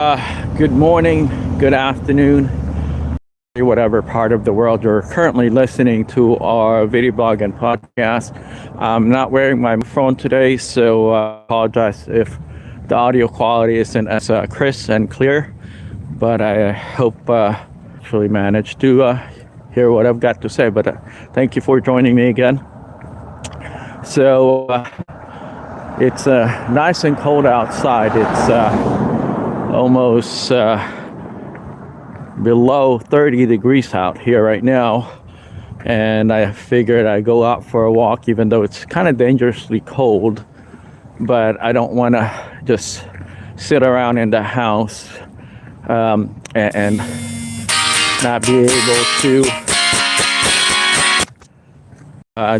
Good morning, good afternoon, whatever part of the world you're currently listening to our video blog and podcast. I'm not wearing my phone today, so I apologize if the audio quality isn't as crisp and clear, but I hope actually managed to hear what I've got to say. But thank you for joining me again. So it's nice and cold outside. It's almost below 30 degrees out here right now, and I figured I'd go out for a walk, even though it's kind of dangerously cold. But I don't want to just sit around in the house and not be able to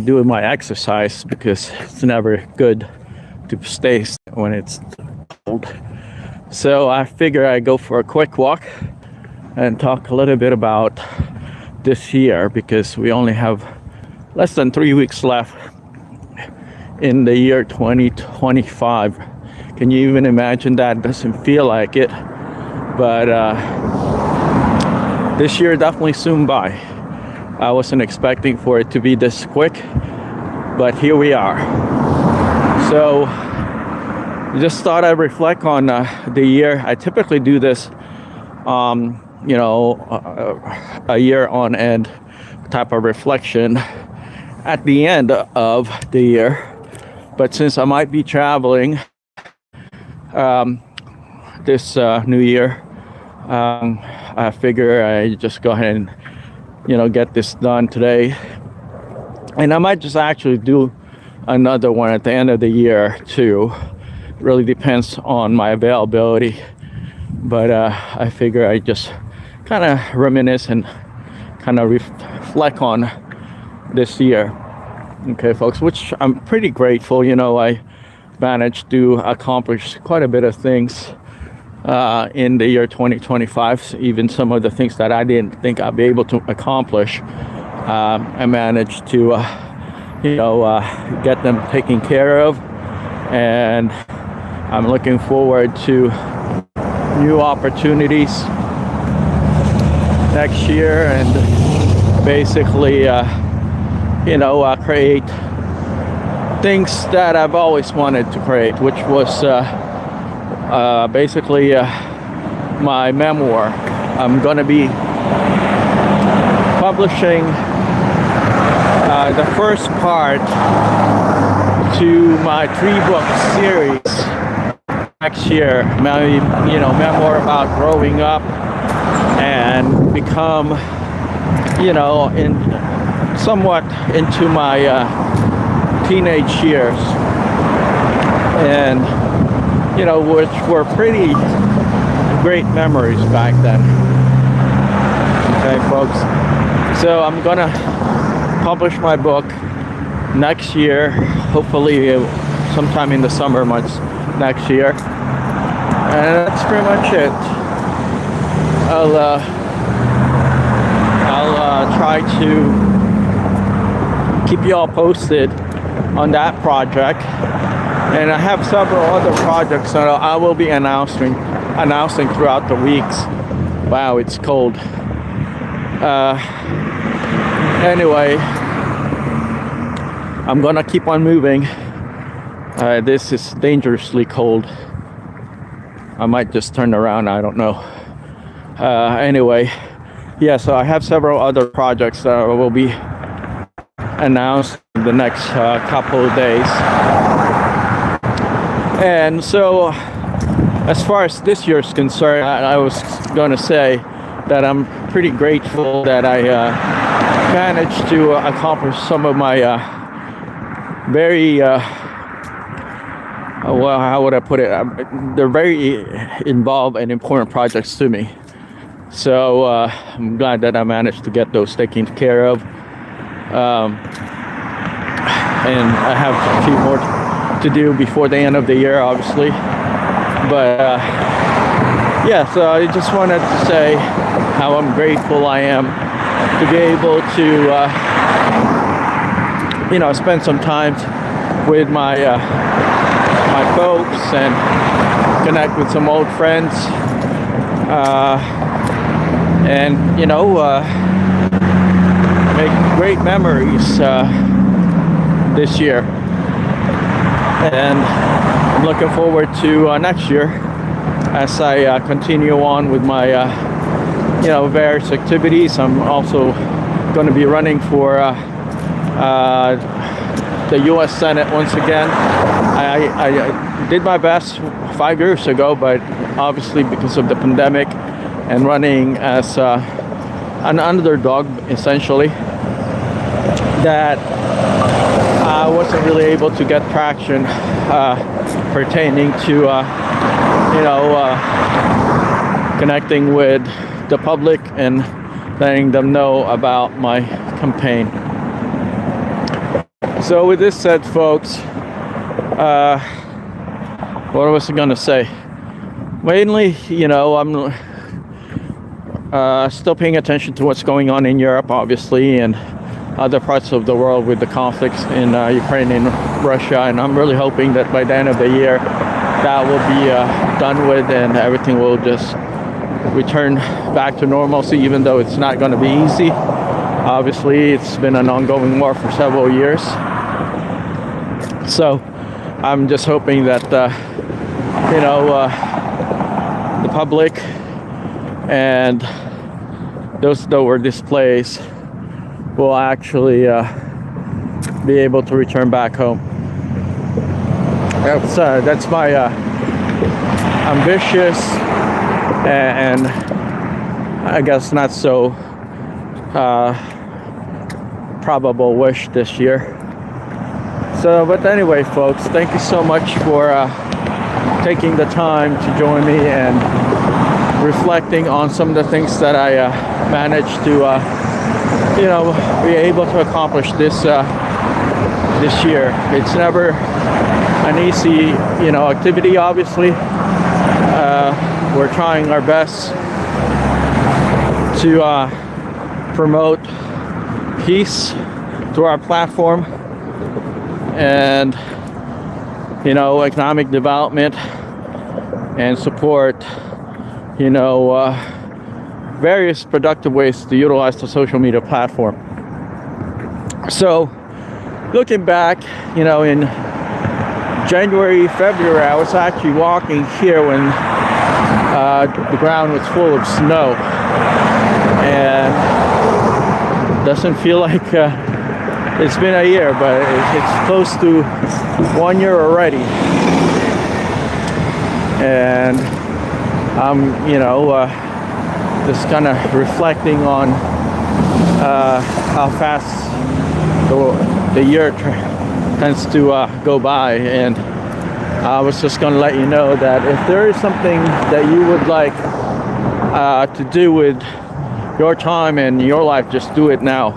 do my exercise, because it's never good to stay when it's cold. So I figure I'd go for a quick walk and talk a little bit about this year, because we only have less than 3 weeks left in the year 2025. Can you even imagine that? Doesn't feel like it, but this year definitely zoomed by. I wasn't expecting for it to be this quick, but here we are. So just thought I'd reflect on the year. I typically do this, a year on end type of reflection at the end of the year. But since I might be traveling this new year, I figure I just go ahead and, get this done today. And I might just actually do another one at the end of the year too. Really depends on my availability, but I figure I just kind of reminisce and kind of reflect on this year. Okay, folks, which I'm pretty grateful. I managed to accomplish quite a bit of things in the year 2025. Even some of the things that I didn't think I'd be able to accomplish, I managed to get them taken care of, and I'm looking forward to new opportunities next year, and basically, create things that I've always wanted to create, which was basically my memoir. I'm going to be publishing the first part to my 3-book series next year. My memoir about growing up and become somewhat into my teenage years, and which were pretty great memories back then. Okay, folks, so I'm gonna publish my book next year, hopefully sometime in the summer months next year, and that's pretty much it. I'll try to keep you all posted on that project, and I have several other projects that I will be announcing throughout the weeks. Wow, it's cold. Anyway, I'm gonna keep on moving. This is dangerously cold. I might just turn around, I don't know. Anyway, yeah, so I have several other projects that will be announced in the next couple of days. And so, as far as this year is concerned, I was going to say that I'm pretty grateful that I managed to accomplish some of my very how would I put it? They're very involved and important projects to me. So I'm glad that I managed to get those taken care of. And I have a few more to do before the end of the year, obviously. But yeah, so I just wanted to say how I'm grateful I am to be able to, spend some time with my folks and connect with some old friends and make great memories this year. And I'm looking forward to next year as I continue on with my various activities. I'm also going to be running for the U.S. Senate once again. I did my best 5 years ago, but obviously because of the pandemic and running as an underdog, essentially, that I wasn't really able to get traction pertaining to connecting with the public and letting them know about my campaign. So with this said, folks, what was I gonna say? Mainly, I'm still paying attention to what's going on in Europe, obviously, and other parts of the world with the conflicts in Ukraine and Russia, and I'm really hoping that by the end of the year that will be done with and everything will just return back to normalcy, even though it's not going to be easy. Obviously, it's been an ongoing war for several years. So I'm just hoping that the public and those that were displaced will actually be able to return back home. That's my ambitious and I guess not so probable wish this year. So, but anyway, folks, thank you so much for taking the time to join me and reflecting on some of the things that I managed to be able to accomplish this year. It's never an easy activity, obviously. We're trying our best to promote peace through our platform and economic development and support various productive ways to utilize the social media platform. So looking back, in January, February, I was actually walking here when the ground was full of snow, and it doesn't feel like it's been a year, but it's close to 1 year already. And I'm just kind of reflecting on how fast the year tends to go by, and I was just going to let you know that if there is something that you would like to do with your time and your life, just do it now.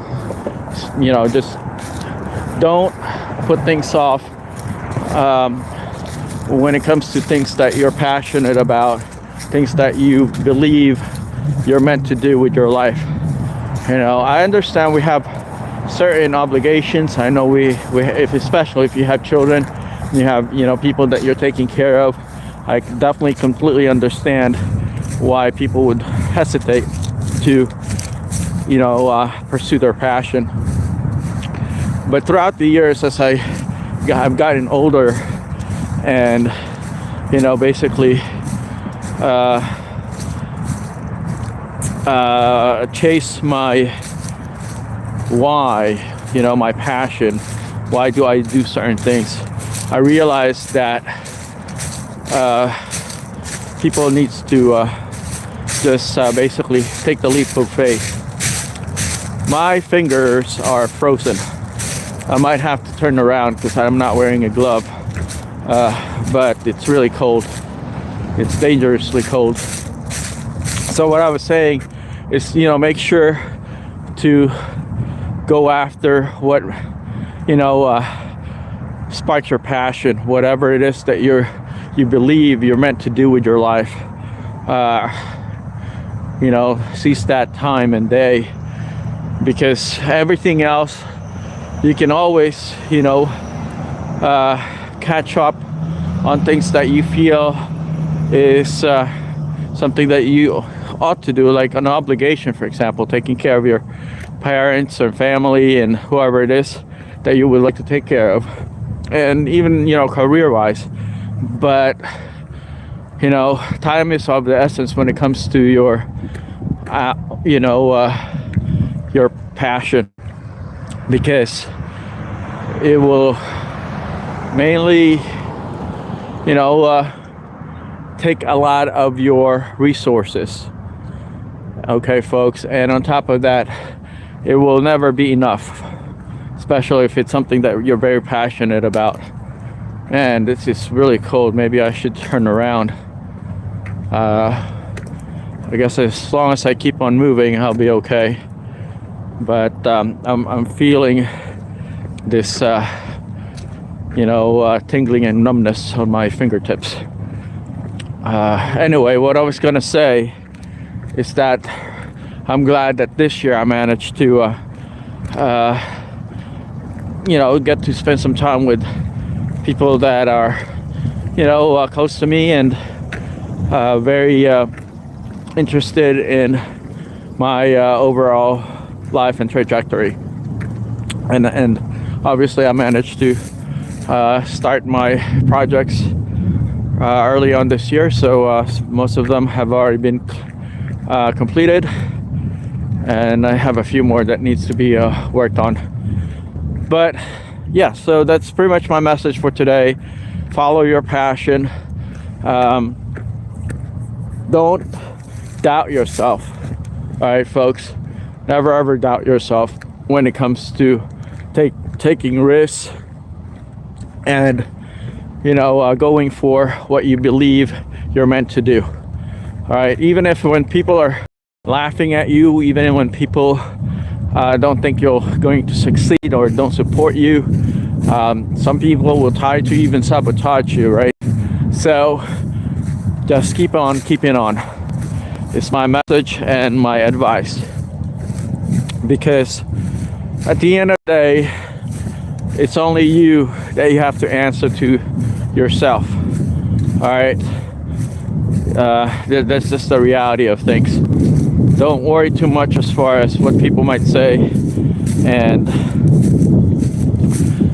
Just don't put things off when it comes to things that you're passionate about, things that you believe you're meant to do with your life. I understand we have certain obligations. I know especially if you have children, you have people that you're taking care of. I definitely completely understand why people would hesitate to pursue their passion. But throughout the years, as I've gotten older and basically chase my why, my passion, why do I do certain things, I realized that people needs to just basically take the leap of faith. My fingers are frozen. I might have to turn around because I'm not wearing a glove, but it's really cold. It's dangerously cold. So what I was saying is, make sure to go after what sparks your passion, whatever it is that you believe you're meant to do with your life. Seize that time and day, because everything else you can always catch up on things that you feel is something that you ought to do, like an obligation, for example, taking care of your parents or family and whoever it is that you would like to take care of, and even, you know, career-wise. But, you know, time is of the essence when it comes to your, your passion, because it will mainly, you know, take a lot of your resources. Okay, folks, and on top of that, it will never be enough, especially if it's something that you're very passionate about. Man, this is really cold. Maybe I should turn around. I guess as long as I keep on moving, I'll be okay. But I'm feeling this, tingling and numbness on my fingertips. Anyway, what I was gonna say is that I'm glad that this year I managed to, get to spend some time with people that are, close to me and very interested in my overall life and trajectory. And obviously I managed to start my projects early on this year, so most of them have already been completed, and I have a few more that needs to be worked on. But yeah, so that's pretty much my message for today. Follow your passion. Don't doubt yourself. All right, folks, never ever doubt yourself when it comes to taking risks and going for what you believe you're meant to do. All right, even if when people are laughing at you, even when people don't think you're going to succeed or don't support you, some people will try to even sabotage you, right? So just keep on keeping on. It's my message and my advice, because at the end of the day, it's only you that you have to answer to yourself. All right, that's just the reality of things. Don't worry too much as far as what people might say and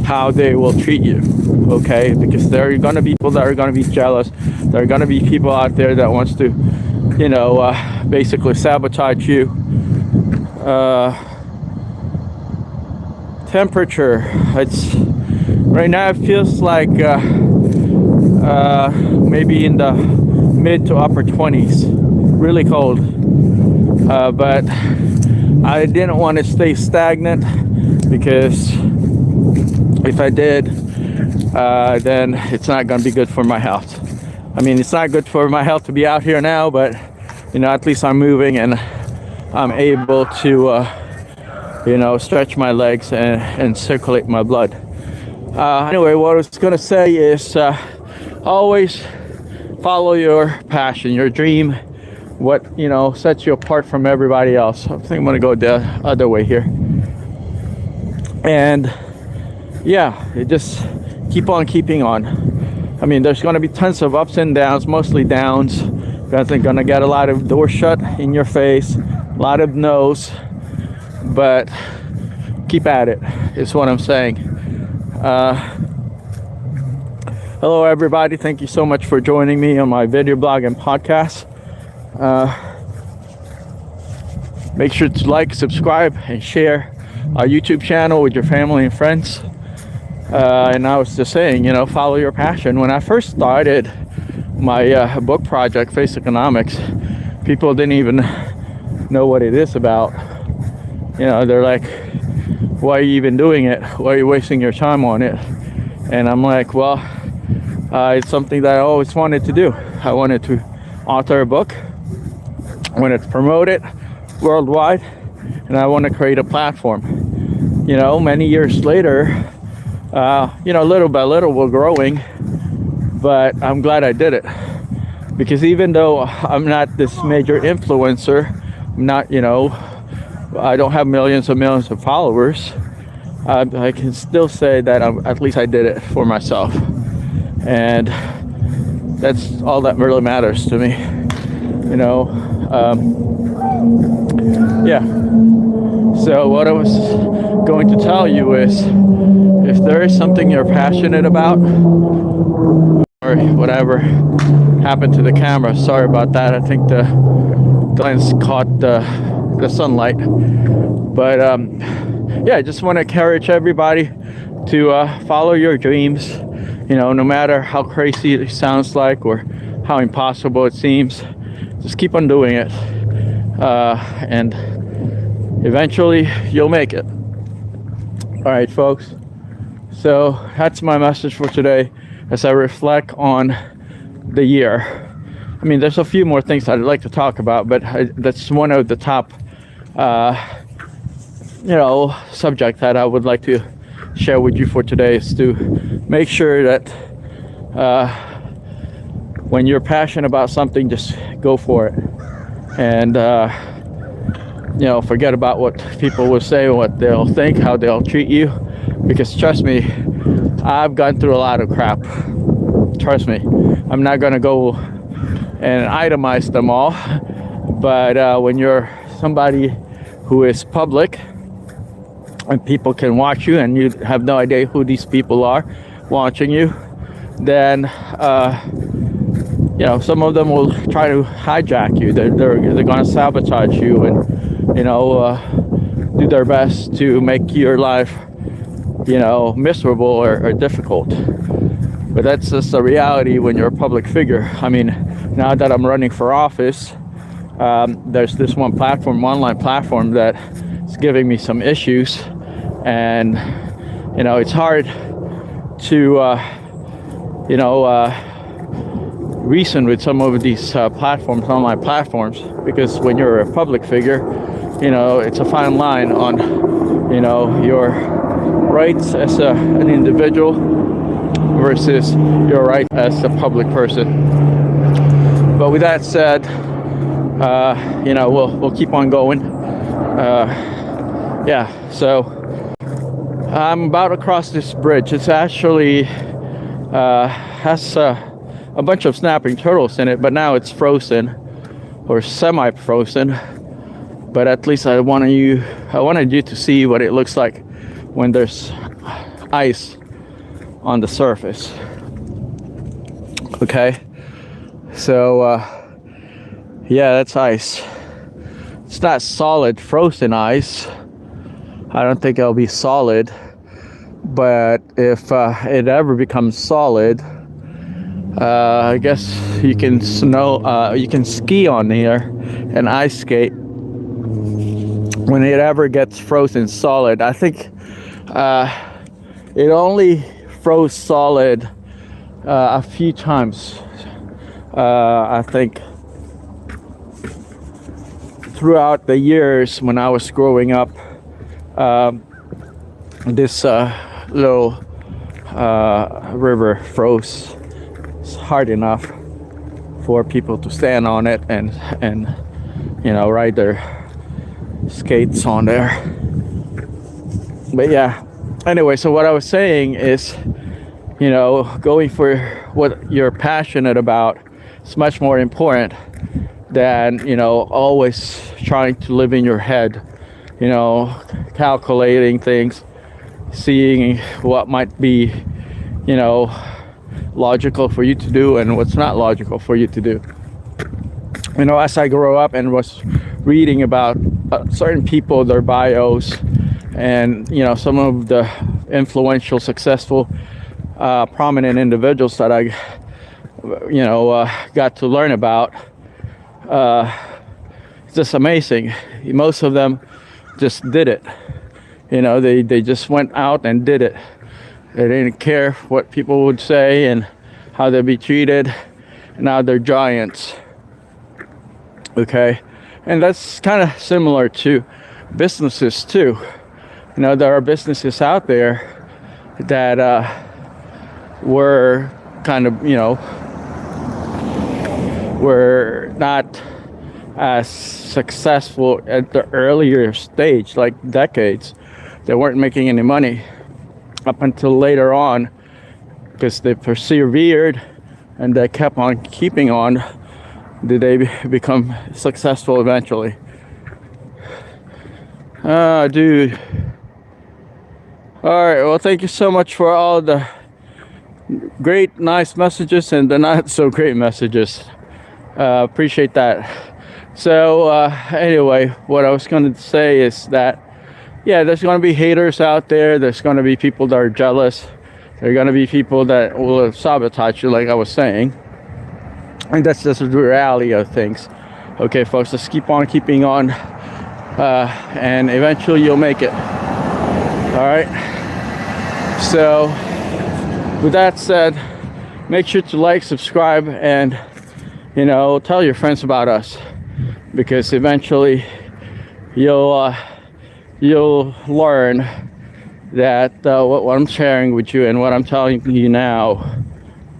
how they will treat you, okay? Because there are going to be people that are going to be jealous. There are going to be people out there that wants to, basically sabotage you. Temperature, it's right now it feels like maybe in the mid to upper 20s, really cold. But I didn't want to stay stagnant, because if I did, then it's not going to be good for my health. I mean, it's not good for my health to be out here now, but at least I'm moving and I'm able to stretch my legs and circulate my blood. Anyway, what I was going to say is always follow your passion, your dream, what sets you apart from everybody else. I think I'm going to go the other way here. And yeah, just keep on keeping on. I mean, there's going to be tons of ups and downs, mostly downs. You're going to get a lot of doors shut in your face, a lot of no's, but keep at it is what I'm saying. Hello everybody, thank you so much for joining me on my video blog and podcast. Make sure to like, subscribe, and share our YouTube channel with your family and friends. And I was just saying, follow your passion. When I first started my book project, Faceconomics, people didn't even know what it is about. They're like, why are you even doing it? Why are you wasting your time on it? And I'm like, well, it's something that I always wanted to do. I wanted to author a book, I wanted to promote it worldwide, and I want to create a platform. Many years later, little by little we're growing, but I'm glad I did it, because even though I'm not this major influencer, I'm not, I don't have millions and millions of followers, I can still say that at least I did it for myself, and that's all that really matters to me. you know. Yeah. So what I was going to tell you is, if there is something you're passionate about, or whatever happened to the camera, sorry about that. I think the lens caught the sunlight. But yeah, I just want to encourage everybody to follow your dreams. You know, no matter how crazy it sounds like or how impossible it seems, just keep on doing it, and eventually you'll make it. All right, folks. So that's my message for today as I reflect on the year. I mean, there's a few more things I'd like to talk about, but that's one of the top, subject that I would like to share with you for today, is to make sure that when you're passionate about something, just go for it. And, forget about what people will say, what they'll think, how they'll treat you. Because trust me, I've gone through a lot of crap. Trust me. I'm not going to go and itemize them all. But when you're somebody who is public and people can watch you and you have no idea who these people are watching you, then some of them will try to hijack you. They're going to sabotage you and do their best to make your life miserable or difficult. But that's just the reality when you're a public figure. I mean, now that I'm running for office, there's this online platform that is giving me some issues, and it's hard to reason with some of these online platforms, because when you're a public figure, it's a fine line on your rights as an individual versus your right as a public person. But with that said, we'll keep on going. So I'm about to cross this bridge. It's actually has a bunch of snapping turtles in it, but now it's frozen or semi-frozen. But at least I wanted you to see what it looks like when there's ice on the surface. Okay, so that's ice. It's not solid frozen ice. I don't think it'll be solid, but if it ever becomes solid, I guess you can ski on here and ice skate. When it ever gets frozen solid, I think it only froze solid a few times. I think throughout the years when I was growing up, this little river froze hard enough for people to stand on it and ride their skates on there. But yeah, anyway, so what I was saying is, going for what you're passionate about is much more important than always trying to live in your head, calculating things, seeing what might be logical for you to do and what's not logical for you to do. As I grew up and was reading about certain people, their bios, and some of the influential, successful, prominent individuals that I got to learn about, it's just amazing. Most of them just did it. They just went out and did it. They didn't care what people would say and how they'd be treated. Now they're giants. Okay, and that's kind of similar to businesses too. There are businesses out there that were kind of were not as successful at the earlier stage, like decades. They weren't making any money up until later on, because they persevered and they kept on keeping on. did they become successful eventually. Dude. All right, well, thank you so much for all the great, nice messages and the not so great messages. Appreciate that. So anyway, what I was going to say is that, yeah, there's going to be haters out there. There's going to be people that are jealous. There are going to be people that will sabotage you, like I was saying. And that's just the reality of things. Okay, folks, let's keep on keeping on. And eventually you'll make it. All right. So with that said, make sure to like, subscribe, and tell your friends about us, because eventually you'll learn that what I'm sharing with you and what I'm telling you now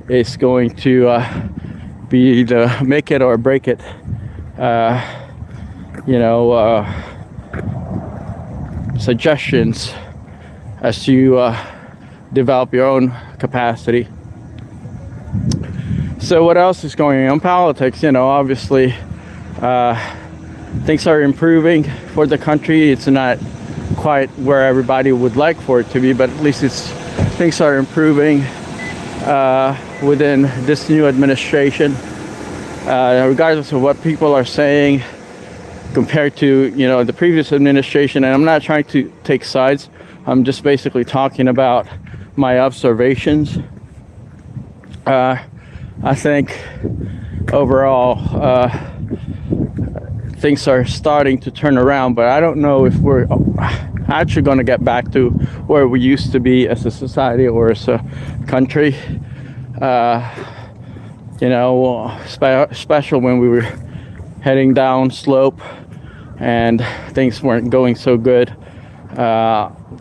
is going to be the make it or break it suggestions as you develop your own capacity. So what else is going on? Politics, obviously things are improving for the country. It's not quite where everybody would like for it to be, but at least things are improving within this new administration, regardless of what people are saying compared to the previous administration. And I'm not trying to take sides. I'm just basically talking about my observations. I think overall things are starting to turn around, but I don't know if we're actually going to get back to where we used to be as a society or as a country. Especially when we were heading down slope and things weren't going so good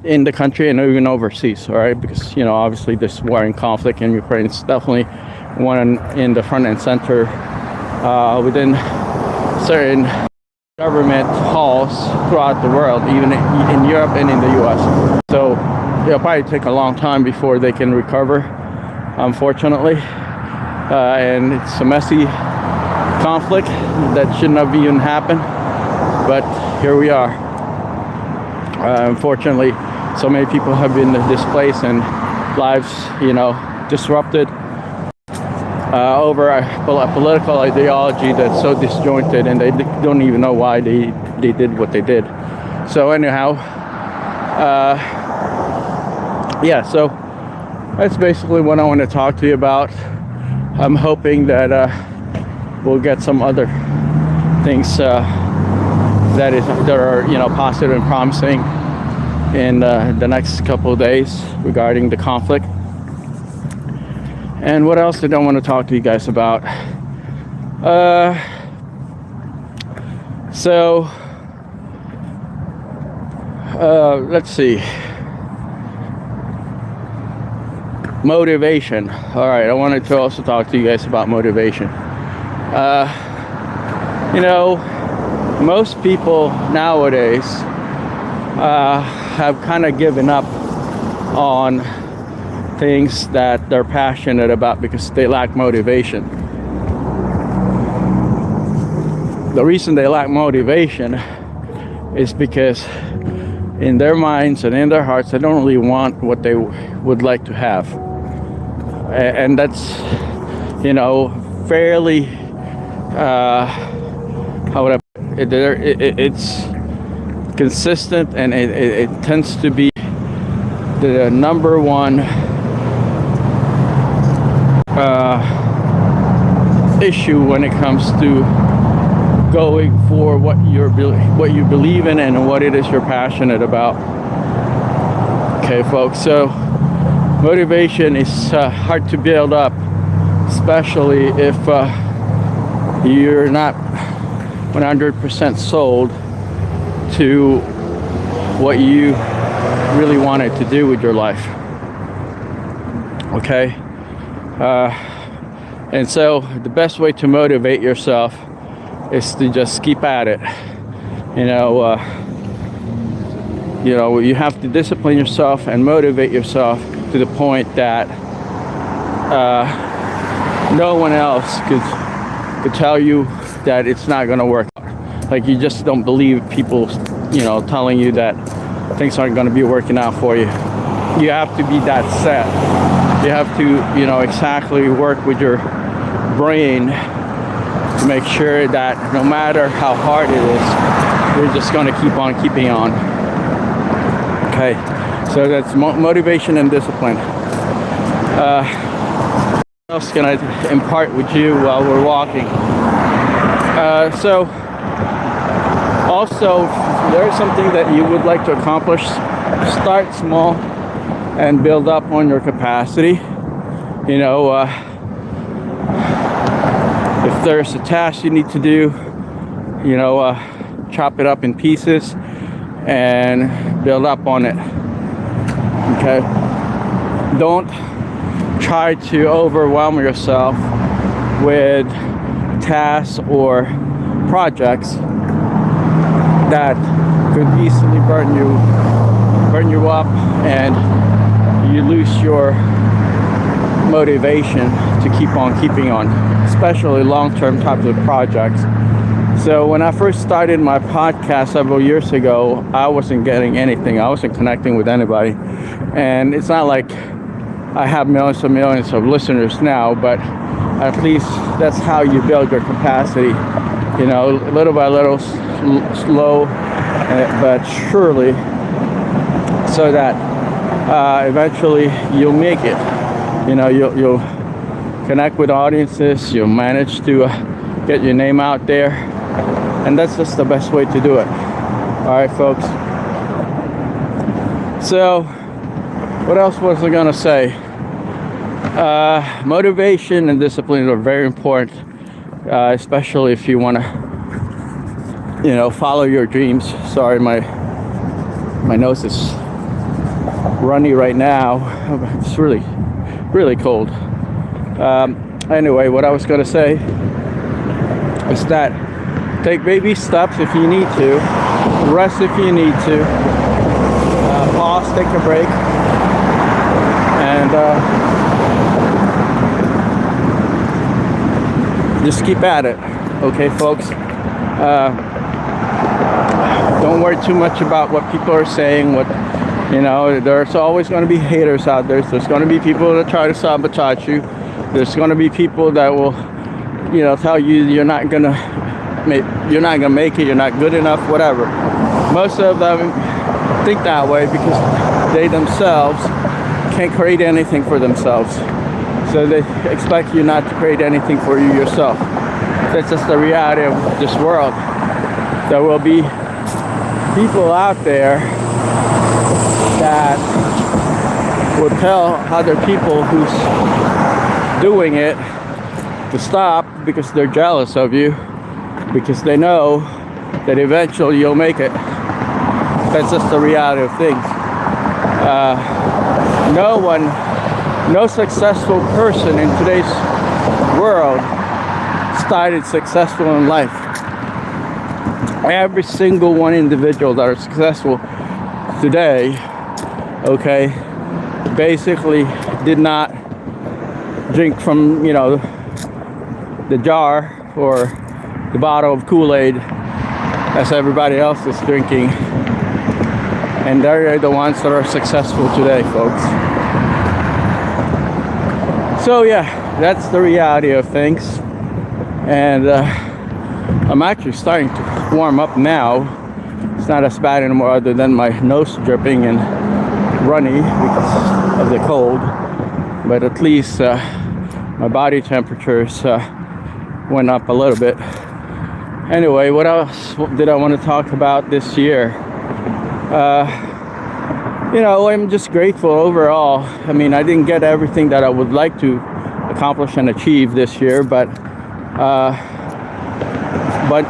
in the country and even overseas. All right, because obviously this war and conflict in Ukraine is definitely one in the front and center within certain government halls throughout the world, even in Europe and in the US. So it'll probably take a long time before they can recover, unfortunately. And it's a messy conflict that shouldn't have even happened, but here we are. Unfortunately, so many people have been displaced and lives, disrupted over a political ideology that's so disjointed, and they don't even know why they did what they did. So anyhow, so that's basically what I want to talk to you about. I'm hoping that we'll get some other things that are positive and promising in the next couple of days regarding the conflict. And what else did I want to talk to you guys about? Let's see. Motivation. All right, I wanted to also talk to you guys about motivation. Most people nowadays have kind of given up on things that they're passionate about because they lack motivation. The reason they lack motivation is because in their minds and in their hearts, they don't really want what they would like to have. And that's, fairly, how would I put it? It's consistent, and it tends to be the number one issue when it comes to going for what you believe in and what it is you're passionate about. Okay, folks, so motivation is hard to build up, especially if you're not 100% sold to what you really wanted to do with your life. Okay? And so the best way to motivate yourself is to just keep at it. You have to discipline yourself and motivate yourself to the point that no one else could to tell you that it's not going to work. Like, you just don't believe people, telling you that things aren't going to be working out for you. You have to be that set. You have to, exactly work with your brain to make sure that no matter how hard it is, you're just going to keep on keeping on. Okay, so that's motivation and discipline. What else can I impart with you while we're walking? So also, if there's something that you would like to accomplish, start small and build up on your capacity. If there's a task you need to do, chop it up in pieces and build up on it. Okay, don't try to overwhelm yourself with tasks or projects that could easily burn you up, and you lose your motivation to keep on keeping on, especially long-term types of projects. So when I first started my podcast several years ago, I wasn't getting anything. I wasn't connecting with anybody. And it's not like I have millions and millions of listeners now, but at least that's how you build your capacity, little by little, slow, but surely, so that eventually you'll make it. You'll connect with audiences, you'll manage to get your name out there, and that's just the best way to do it. All right, folks. So what else was I gonna say? Motivation and discipline are very important, especially if you want to follow your dreams. Sorry, my nose is runny right now. It's really cold. Anyway, what I was gonna say is that take baby steps if you need to, rest if you need to, pause, take a break, and just keep at it. Okay, folks. Don't worry too much about what people are saying. There's always going to be haters out there. There's going to be people that try to sabotage you. There's going to be people that will, tell you you're not gonna make it, you're not good enough, whatever. Most of them think that way because they themselves can't create anything for themselves. So they expect you not to create anything for you yourself. That's just the reality of this world. There will be people out there that will tell other people who's doing it to stop because they're jealous of you, because they know that eventually you'll make it. That's just the reality of things. No successful person in today's world started successful in life. Every single one individual that are successful today, okay, basically did not drink from, the jar or the bottle of Kool-Aid as everybody else is drinking. And they're the ones that are successful today, folks. So yeah, that's the reality of things. And I'm actually starting to warm up now. It's not as bad anymore, other than my nose dripping and runny because of the cold. But at least my body temperatures went up a little bit. Anyway, what else did I want to talk about this year? I'm just grateful overall. I mean, I didn't get everything that I would like to accomplish and achieve this year, but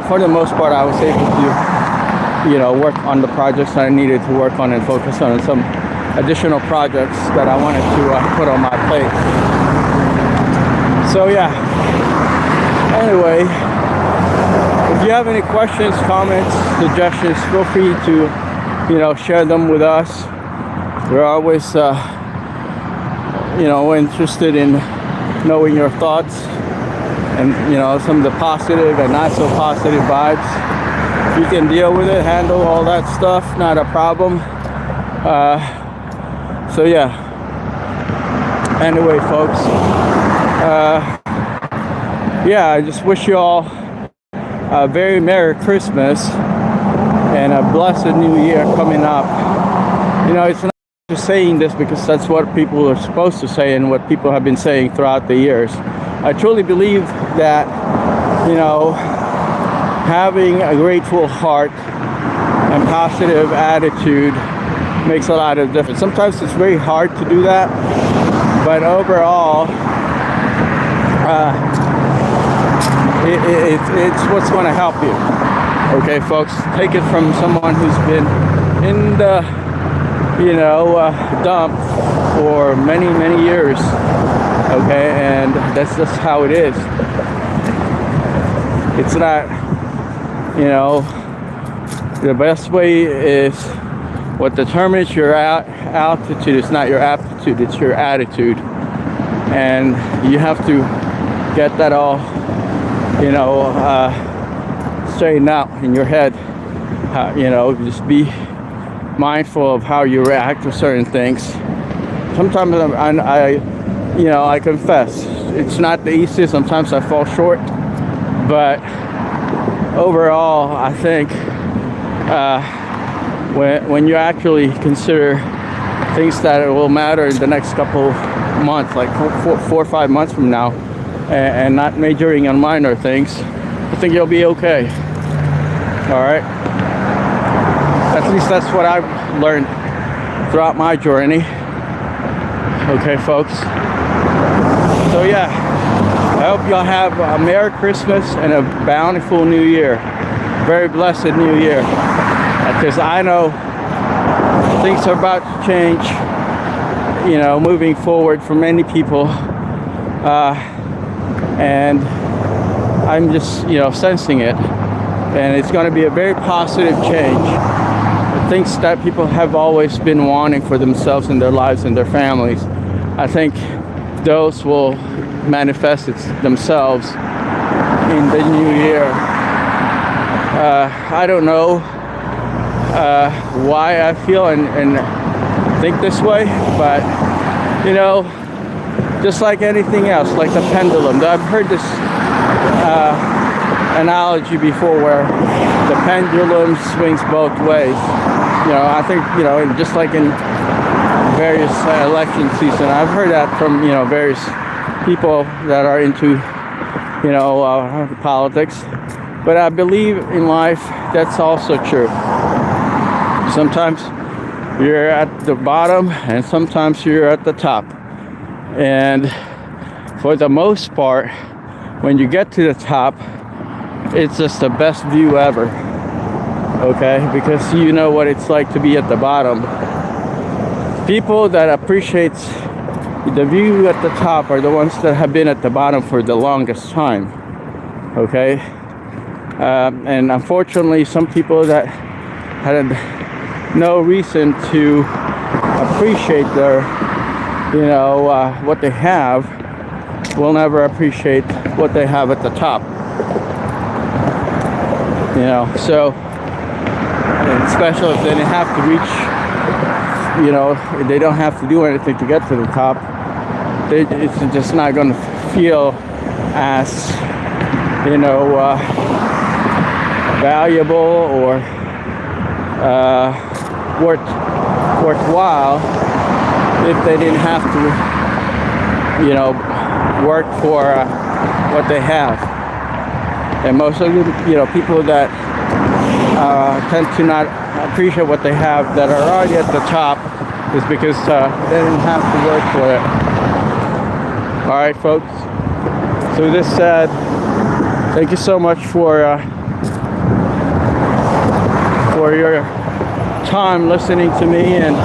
for the most part, I was able to, work on the projects that I needed to work on and focus on some additional projects that I wanted to put on my plate. So yeah. Anyway, if you have any questions, comments, suggestions, feel free to, share them with us. We're always, interested in knowing your thoughts and some of the positive and not so positive vibes. You can deal with it, handle all that stuff, not a problem. So yeah, anyway folks, yeah, I just wish you all a very Merry Christmas and a blessed New Year coming up. It's not just saying this because that's what people are supposed to say and what people have been saying throughout the years. I truly believe that, having a grateful heart and positive attitude makes a lot of difference. Sometimes it's very hard to do that, but overall, it's what's going to help you. Okay, folks, take it from someone who's been in the, dump for many, many years. Okay, and that's just how it is. It's not, the best way is what determines your altitude is not your aptitude, it's your attitude. And you have to get that all, straightened out in your head. Just be mindful of how you react to certain things. Sometimes I confess, it's not the easiest. Sometimes I fall short, but overall, I think when you actually consider things that will matter in the next couple months, like 4 or 5 months from now, and not majoring on minor things, I think you'll be okay. All right. At least that's what I've learned throughout my journey. Okay, folks. So yeah, I hope y'all have a Merry Christmas and a bountiful New Year. Very blessed New Year. Because I know things are about to change, moving forward for many people. And I'm just, sensing it. And it's going to be a very positive change. Things that people have always been wanting for themselves and their lives and their families. I think those will manifest themselves in the new year. I don't know why I feel and think this way, but just like anything else, like the pendulum. I've heard this analogy before where the pendulum swings both ways. I think, just like in various election season, I've heard that from, various people that are into, politics. But I believe in life that's also true. Sometimes you're at the bottom and sometimes you're at the top. And for the most part, when you get to the top, it's just the best view ever. Okay, because you know what it's like to be at the bottom. People that appreciate the view at the top are the ones that have been at the bottom for the longest time. Okay, and unfortunately, some people that had no reason to appreciate their, what they have, will never appreciate what they have at the top. So. And especially if they didn't have to reach, they don't have to do anything to get to the top, it's just not going to feel as, valuable or worthwhile if they didn't have to, work for what they have. And most of the, people that tend to not appreciate what they have that are already at the top is because they didn't have to work for it. All right, folks. So with this said, thank you so much for your time listening to me and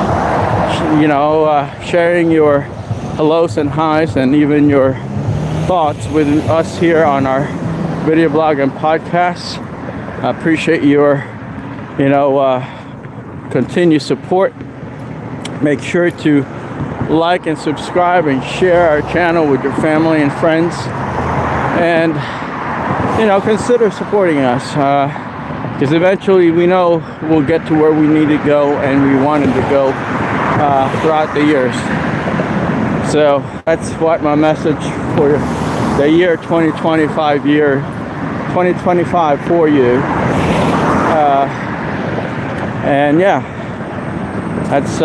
sharing your hellos and highs and even your thoughts with us here on our video blog and podcast. I appreciate your, continued support. Make sure to like and subscribe and share our channel with your family and friends. and consider supporting us, because eventually we know we'll get to where we need to go and we wanted to go throughout the years. So that's what my message for the year 2025 for you. And yeah, that's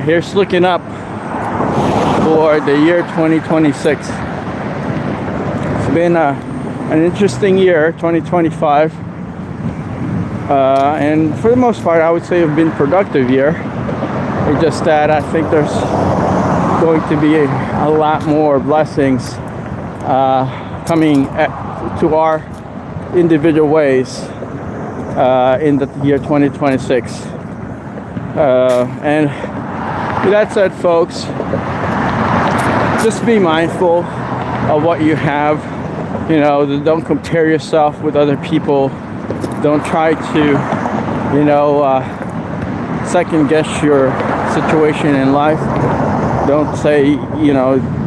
here's looking up for the year 2026. It's been an interesting year, 2025, and for the most part I would say it's been a productive year. It's just that I think there's going to be a lot more blessings coming to our individual ways in the year 2026. And with that said, folks, just be mindful of what you have. Don't compare yourself with other people. Don't try to second guess your situation in life. Don't say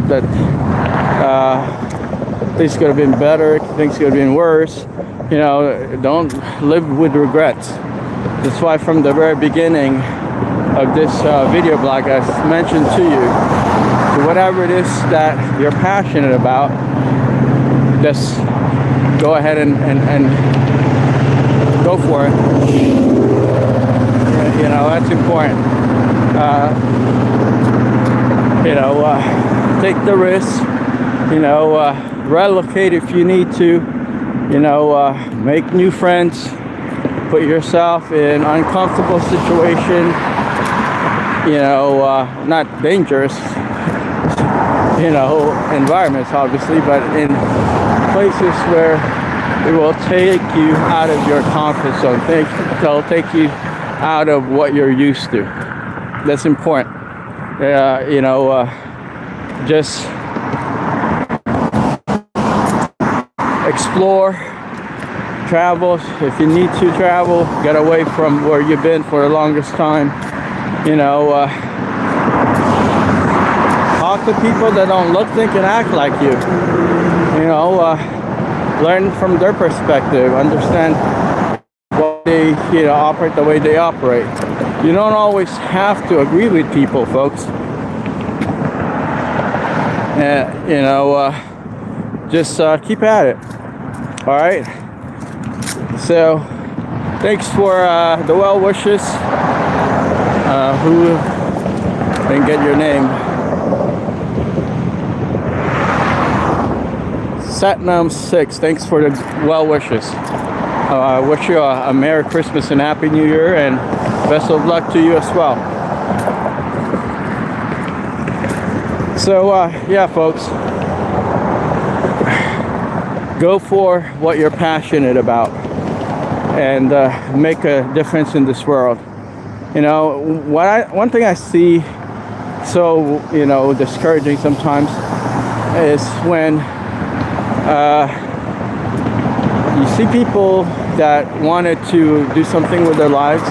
that things could have been better, things could have been worse. Don't live with regrets. That's why from the very beginning of this video blog I mentioned to you, whatever it is that you're passionate about, just go ahead and go for it. That's important. Take the risk, relocate if you need to, make new friends, put yourself in uncomfortable situation, not dangerous, environments obviously, but in places where it will take you out of your comfort zone. It'll take you out of what you're used to. That's important. Just explore, travel. If you need to travel, get away from where you've been for the longest time. Talk to people that don't look, think, and act like you. Learn from their perspective. Understand why they operate the way they operate. You don't always have to agree with people, folks. Just keep at it. All right. So, thanks for the well wishes. Who didn't get your name? Satnam 6. Thanks for the well wishes. I wish you a Merry Christmas and Happy New Year, and best of luck to you as well. So yeah, folks, go for what you're passionate about and make a difference in this world. One thing I see so discouraging sometimes is when you see people that wanted to do something with their lives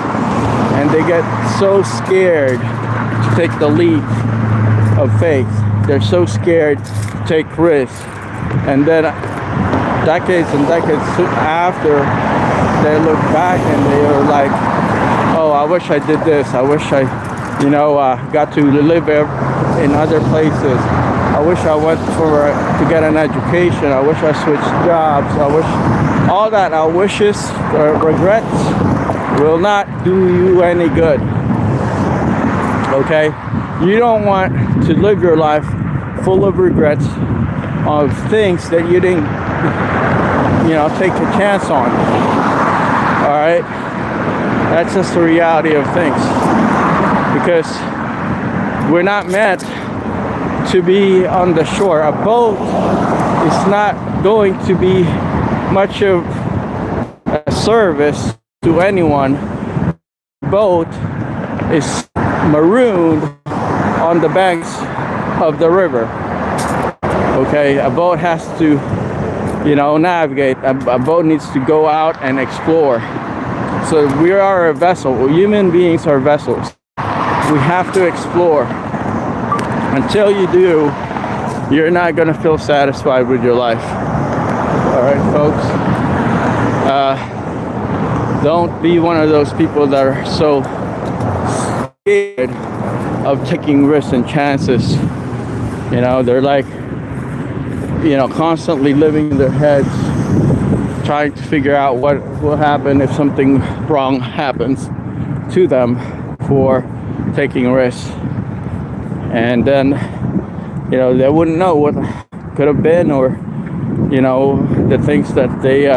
and they get so scared to take the leap of faith. They're so scared to take risks, and then decades and decades after, they look back and they are like, oh, I wish I did this. I wish I got to live in other places. I wish I went to get an education. I wish I switched jobs. I wish all that. Our wishes or regrets will not do you any good. Okay? You don't want to live your life full of regrets of things that you didn't, take a chance on. All right? That's just the reality of things. Because we're not meant to be on the shore. A boat is not going to be much of a service to anyone. A boat is marooned on the banks of the river. Okay, a boat has to, navigate. A boat needs to go out and explore. So we are a vessel. Human beings are vessels. We have to explore. Until you do, you're not going to feel satisfied with your life. All right, folks. Don't be one of those people that are so scared of taking risks and chances. You know, they're like, constantly living in their heads, trying to figure out what will happen if something wrong happens to them for taking risks. And then, they wouldn't know what could have been, or, the things that they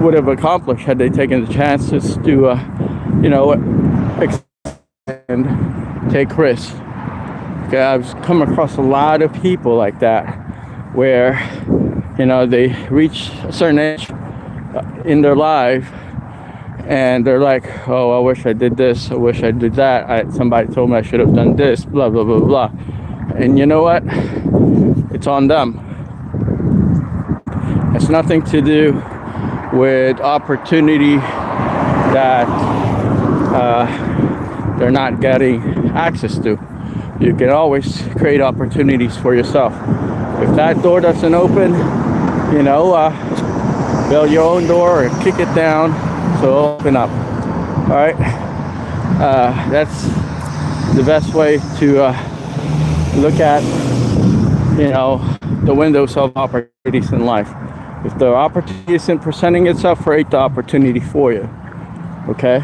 would have accomplished had they taken the chances to, and take risks. Okay, I've come across a lot of people like that, where, they reach a certain age in their life, and they're like, oh, I wish I did this, I wish I did that, somebody told me I should have done this, blah, blah, blah, blah. And you know what? It's on them. It's nothing to do with opportunity that they're not getting access to. You can always create opportunities for yourself. If that door doesn't open, build your own door or kick it down so it'll open up. All right, that's the best way to look at, the windows of opportunities in life. If the opportunity isn't presenting itself, create the opportunity for you. Okay.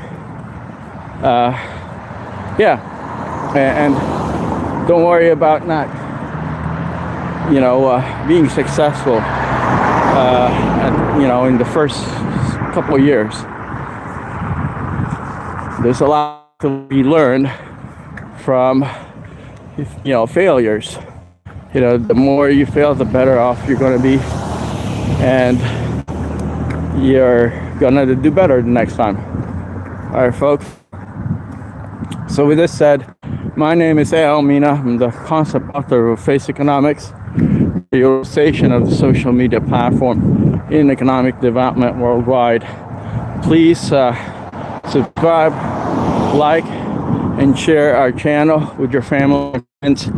And don't worry about not, being successful, in the first couple of years. There's a lot to be learned from, failures. The more you fail, the better off you're going to be, and you're going to do better the next time. All right, folks. So with this said, my name is Al Mina. I'm the concept author of Faceconomics, the utilization of the social media platform in economic development worldwide. Please subscribe, like, and share our channel with your family and friends.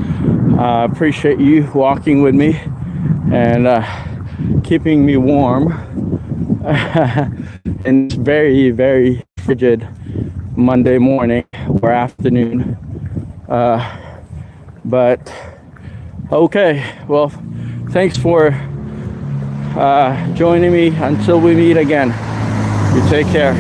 I appreciate you walking with me and keeping me warm in this very, very frigid Monday morning or afternoon. But okay, well, thanks for joining me. Until we meet again, you take care.